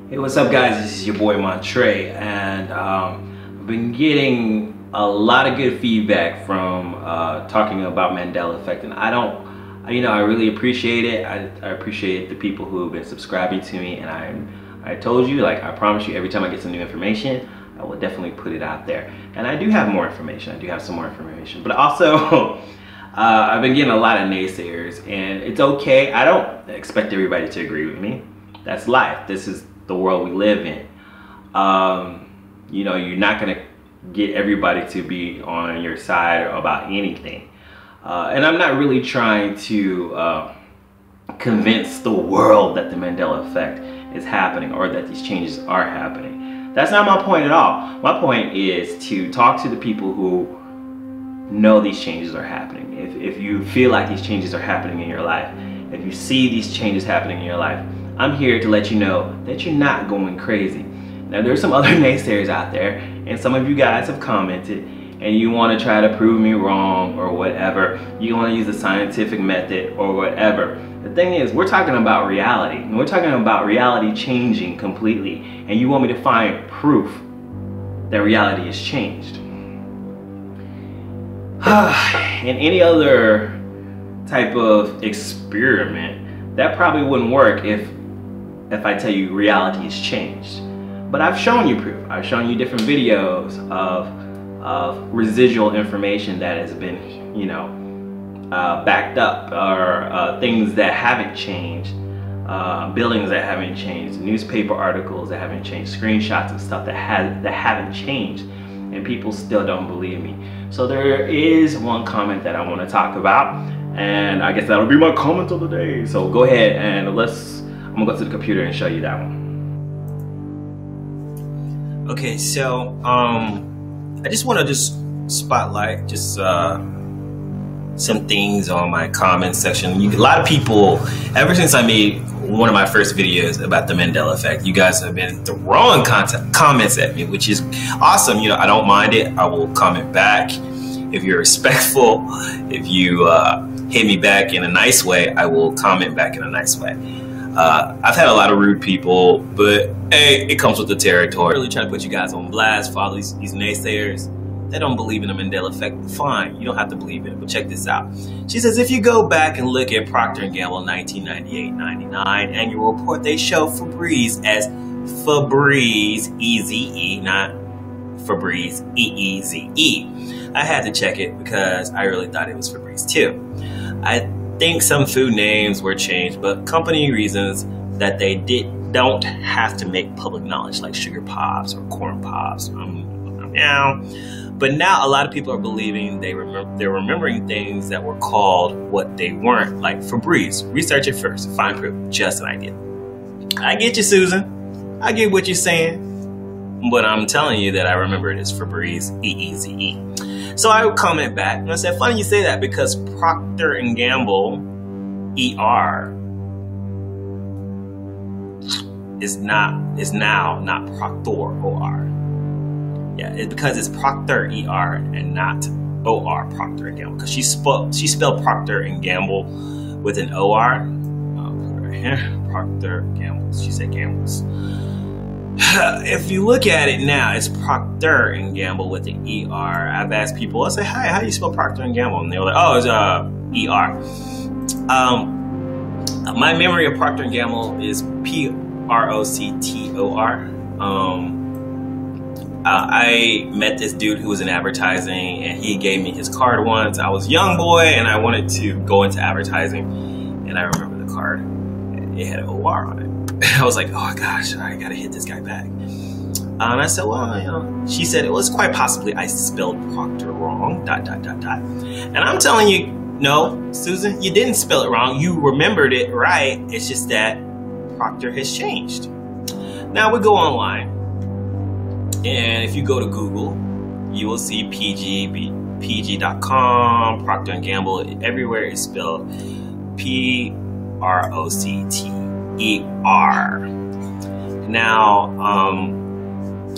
Hey, what's up guys, this is your boy Montre, and I've been getting a lot of good feedback from talking about Mandela effect, and I really appreciate it. I appreciate the people who have been subscribing to me, and I told you, like, I promise you, every time I get some new information, I will definitely put it out there. And I do have more information, I do have some more information, but also I've been getting a lot of naysayers, and it's okay. I don't expect everybody to agree with me. That's life. This is the world we live in. You're not gonna get everybody to be on your side about anything. And I'm not really trying to convince the world that the Mandela effect is happening or that these changes are happening. That's not my point at all. My point is to talk to the people who know these changes are happening. If you feel like these changes are happening in your life, if you see these changes happening in your life, I'm here to let you know that you're not going crazy. Now, there's some other naysayers out there, and some of you guys have commented, and you want to try to prove me wrong or whatever. You want to use the scientific method or whatever. The thing is, we're talking about reality, and we're talking about reality changing completely, and you want me to find proof that reality has changed. In any other type of experiment, that probably wouldn't work if I tell you reality has changed. But I've shown you proof. I've shown you different videos of residual information that has been, backed up, or things that haven't changed, buildings that haven't changed, newspaper articles that haven't changed, screenshots of stuff that haven't changed, and people still don't believe me. So there is one comment that I want to talk about, and I guess that'll be my comment of the day. So go ahead and I'm gonna go to the computer and show you that one. Okay, so I just want to spotlight some things on my comment section. A lot of people, ever since I made one of my first videos about the Mandela effect, you guys have been throwing comments at me, which is awesome. I don't mind it. I will comment back if you're respectful. If you hit me back in a nice way, I will comment back in a nice way. I've had a lot of rude people, but hey, it comes with the territory. I'm really trying to put you guys on blast for all these naysayers. They don't believe in the Mandela effect. Fine, you don't have to believe in it, but check this out. She says, if you go back and look at Procter & Gamble 1998-99 annual report, they show Febreze as Febreze, E-Z-E, not Febreze, E-E-Z-E. I had to check it because I really thought it was Febreze too. I think some food names were changed, but company reasons that they don't have to make public knowledge, like sugar pops or corn pops. But now a lot of people are believing they're remembering things that were called what they weren't, like Febreze. Research it first, find proof, just an idea. I get you, Susan. I get what you're saying, but I'm telling you that I remember it as Febreze, E-E-Z-E. So I would comment back and I said, funny you say that, because Procter & Gamble ER is now not Proctor OR. Yeah, it's because it's Procter ER and not OR, Procter & Gamble. Because she spelled Procter & Gamble with an OR. I'll put it right here. Procter Gamble. She said Gambles. If you look at it now, it's Procter & Gamble with the ER. I've asked people, I say, hi, how do you spell Procter & Gamble? And they were like, oh, it's ER. My memory of Procter & Gamble is Proctor. I met this dude who was in advertising, and he gave me his card once. I was a young boy and I wanted to go into advertising, and I remember the card. It had an OR on it. I was like, oh gosh, I gotta hit this guy back. And I said, well, she said it was quite possibly I spelled Proctor wrong, ... And I'm telling you, no, Susan, you didn't spell it wrong. You remembered it right. It's just that Proctor has changed. Now we go online, and if you go to Google, you will see PG.com, Procter & Gamble. Everywhere is spelled Procter. Now,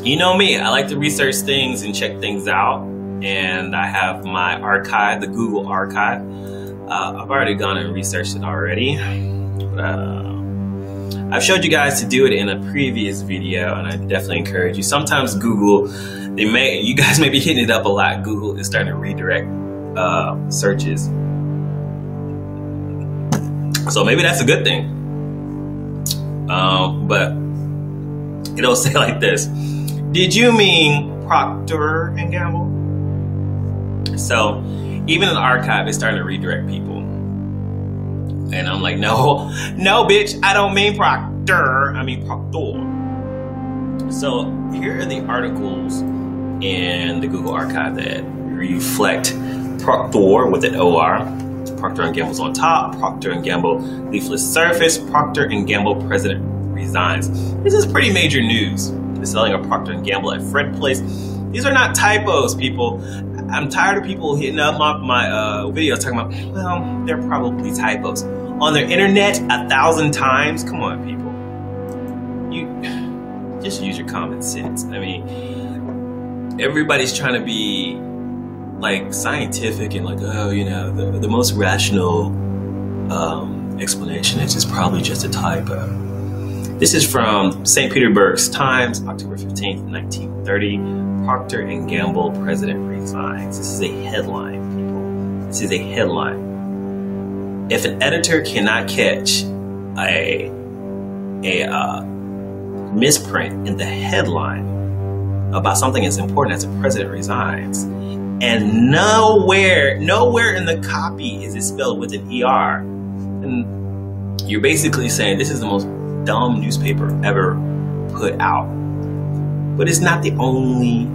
you know me, I like to research things and check things out, and I have my archive, the Google archive. I've already gone and researched it already. I've showed you guys to do it in a previous video, and I definitely encourage you. Sometimes Google, you guys may be hitting it up a lot. Google is starting to redirect searches. So maybe that's a good thing. But it'll say like this: did you mean Procter and Gamble? So even in the archive, it's starting to redirect people. And I'm like, no, bitch, I don't mean Proctor, I mean Proctor. So here are the articles in the Google archive that reflect Proctor with an OR. Procter & Gamble's on top, Procter & Gamble leaflet surface, Procter & Gamble president resigns. This is pretty major news. The selling of Procter & Gamble at Fred Place. These are not typos, people. I'm tired of people hitting up my videos talking about, well, they're probably typos. On their internet 1,000 times? Come on, people. You just use your common sense. I mean, everybody's trying to be like scientific and like, oh, you know, the most rational explanation is it's probably just a typo. This is from St. Petersburg's Times, October 15th, 1930. Procter & Gamble president resigns. This is a headline, people. This is a headline. If an editor cannot catch a misprint in the headline about something as important as a president resigns, and nowhere in the copy is it spelled with an ER, and you're basically saying this is the most dumb newspaper ever put out. But it's not the only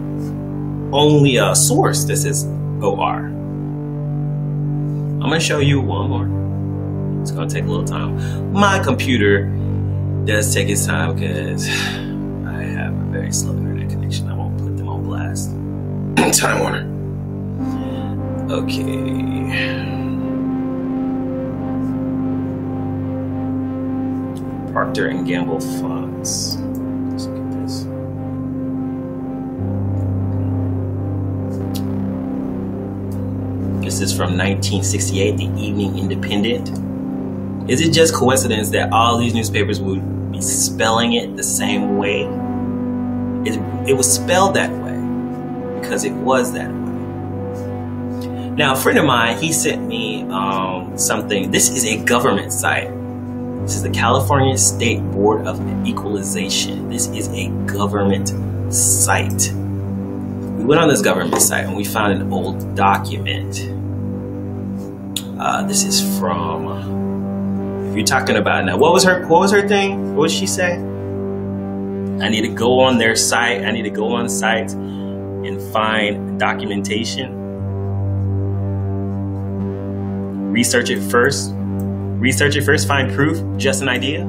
source that says OR. I'm gonna show you one more. It's gonna take a little time. My computer does take its time because I have a very slow internet connection. I won't put them on blast. Time Warner. Okay. Procter & Gamble funds. Let's look at this. This is from 1968, the Evening Independent. Is it just coincidence that all these newspapers would be spelling it the same way? It was spelled that way because it was that way. Now, a friend of mine, he sent me something. This is a government site. This is the California State Board of Equalization. This is a government site. We went on this government site and we found an old document. This is from, if you're talking about now, what was her thing? What did she say? I need to go on their site. I need to go on sites and find documentation. Research it first, find proof, just an idea.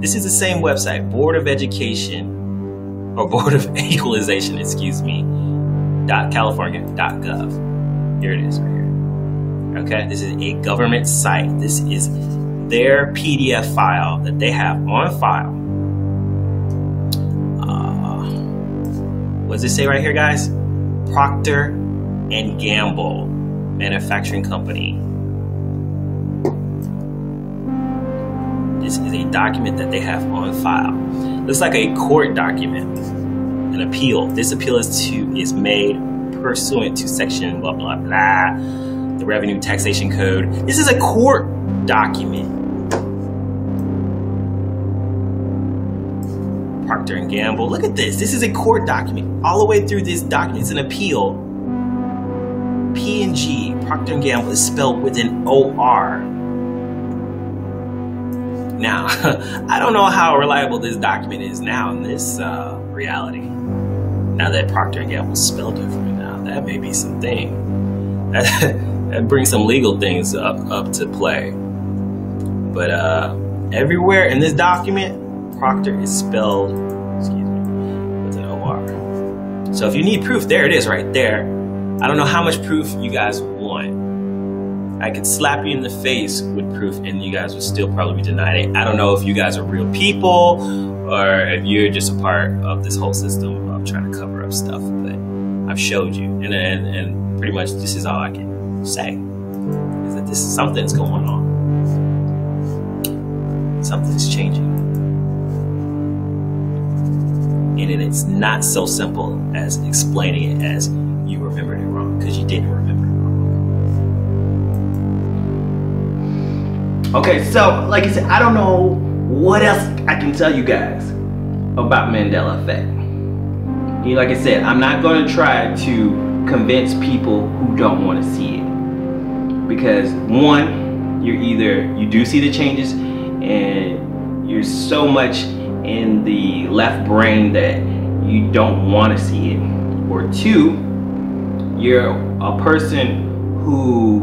This is the same website, Board of Education, or Board of Equalization, excuse me, .california.gov. Here it is right here. Okay, this is a government site. This is their PDF file that they have on file. What does it say right here, guys? Procter & Gamble Manufacturing Company. This is a document that they have on file. Looks like a court document, an appeal. This appeal is made pursuant to section blah, blah, blah, the Revenue Taxation Code. This is a court document. Procter & Gamble, look at this. This is a court document. All the way through this document, it's an appeal. P&G, Procter & Gamble, is spelled with an OR. Now, I don't know how reliable this document is now in this reality. Now that Procter & Gamble is spelled differently now, that may be something. That brings some legal things up to play. But everywhere in this document, Procter is spelled, excuse me, with an OR. So if you need proof, there it is right there. I don't know how much proof you guys want. I could slap you in the face with proof and you guys would still probably be denied it. I don't know if you guys are real people or if you're just a part of this whole system of trying to cover up stuff, but I've showed you. And pretty much this is all I can say, is that this is something's going on. something's changing. And then it's not so simple as explaining it as you remembered it wrong, because you didn't remember it wrong. Okay, so like I said, I don't know what else I can tell you guys about Mandela effect. You know, like I said, I'm not going to try to convince people who don't want to see it, because one, you do see the changes and you're so much in the left brain that you don't want to see it, or two, you're a person who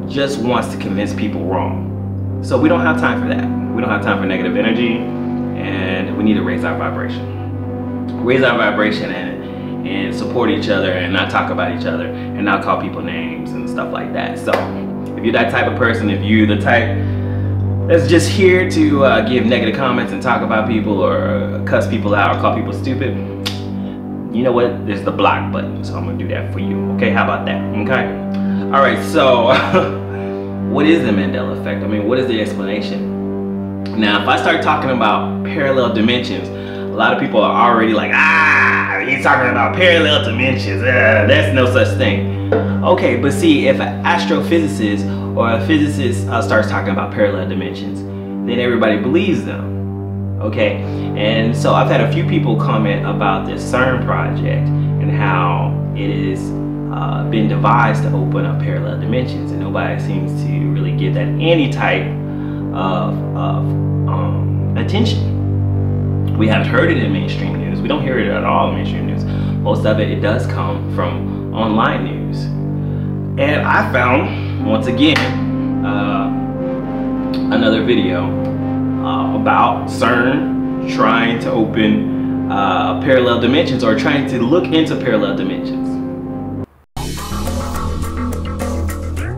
just wants to convince people wrong. So we don't have time for that. We don't have time for negative energy, and we need to raise our vibration. Raise our vibration and support each other, and not talk about each other, and not call people names and stuff like that. So if you're that type of person, if you're the type that's just here to give negative comments and talk about people, or cuss people out, or call people stupid, you know what? There's the block button, so I'm gonna do that for you. Okay, how about that? Okay. All right. So, what is the Mandela effect? I mean, what is the explanation? Now, if I start talking about parallel dimensions, a lot of people are already like, he's talking about parallel dimensions. That's no such thing. Okay, but see, if an astrophysicist or a physicist starts talking about parallel dimensions, then everybody believes them. Okay, and so I've had a few people comment about this Cern project and how it is been devised to open up parallel dimensions, and nobody seems to really give that any type of attention. We haven't heard it in mainstream news. We don't hear it at all in mainstream news. Most of it does come from online news. And I found, once again, another video about CERN trying to open parallel dimensions, or trying to look into parallel dimensions.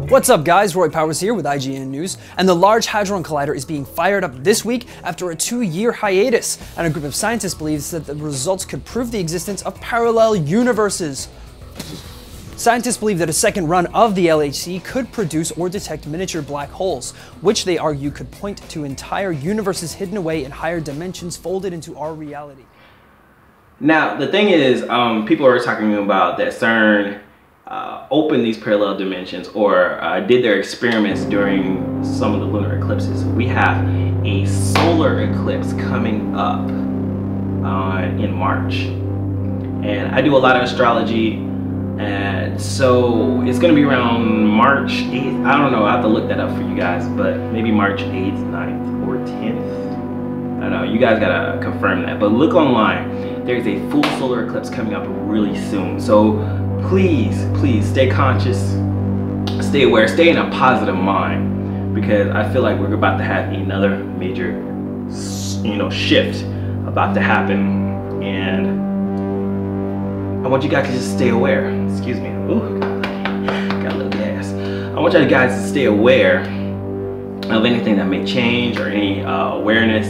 What's up guys, Roy Powers here with IGN News, and the Large Hadron Collider is being fired up this week after a 2-year hiatus, and a group of scientists believes that the results could prove the existence of parallel universes. Scientists believe that a second run of the LHC could produce or detect miniature black holes, which they argue could point to entire universes hidden away in higher dimensions folded into our reality. Now, the thing is, people are talking about that CERN opened these parallel dimensions, or did their experiments during some of the lunar eclipses. We have a solar eclipse coming up in March, and I do a lot of astrology, and so it's going to be around March 8th. I don't know, I have to look that up for you guys, but maybe March 8th, 9th, or 10th. I don't know, you guys gotta confirm that, but look online. There's a full solar eclipse coming up really soon, so please stay conscious, stay aware, stay in a positive mind, because I feel like we're about to have another major, shift about to happen, and I want you guys to just stay aware. Excuse me. Ooh, got a little gas. I want you guys to stay aware of anything that may change, or any awareness.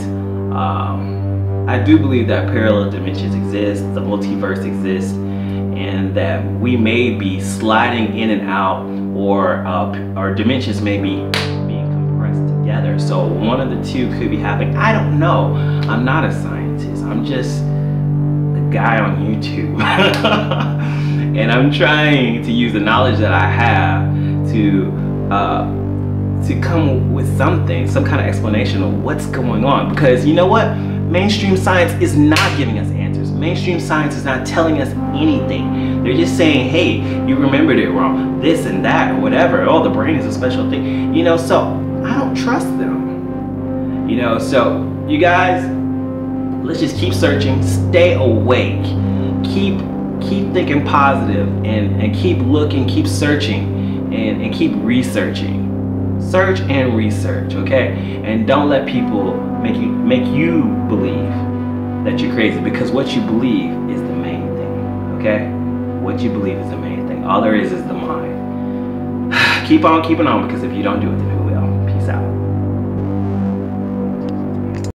I do believe that parallel dimensions exist, the multiverse exists, and that we may be sliding in and out, or our dimensions may be being compressed together. So one of the two could be happening. I don't know. I'm not a scientist. I'm just a guy on YouTube. And I'm trying to use the knowledge that I have to come with something, some kind of explanation of what's going on. Because you know what? Mainstream science is not giving us answers. Mainstream science is not telling us anything. They're just saying, hey, you remembered it wrong, this and that, or whatever. Oh, the brain is a special thing. So I don't trust them. So you guys, let's just keep searching, stay awake, keep thinking positive, and keep looking, keep searching, and keep researching. Search and research, okay? And don't let people make you believe that you're crazy, because what you believe is the main thing, okay? What you believe is the main thing. All there is the mind. Keep on keeping on, because if you don't do it, then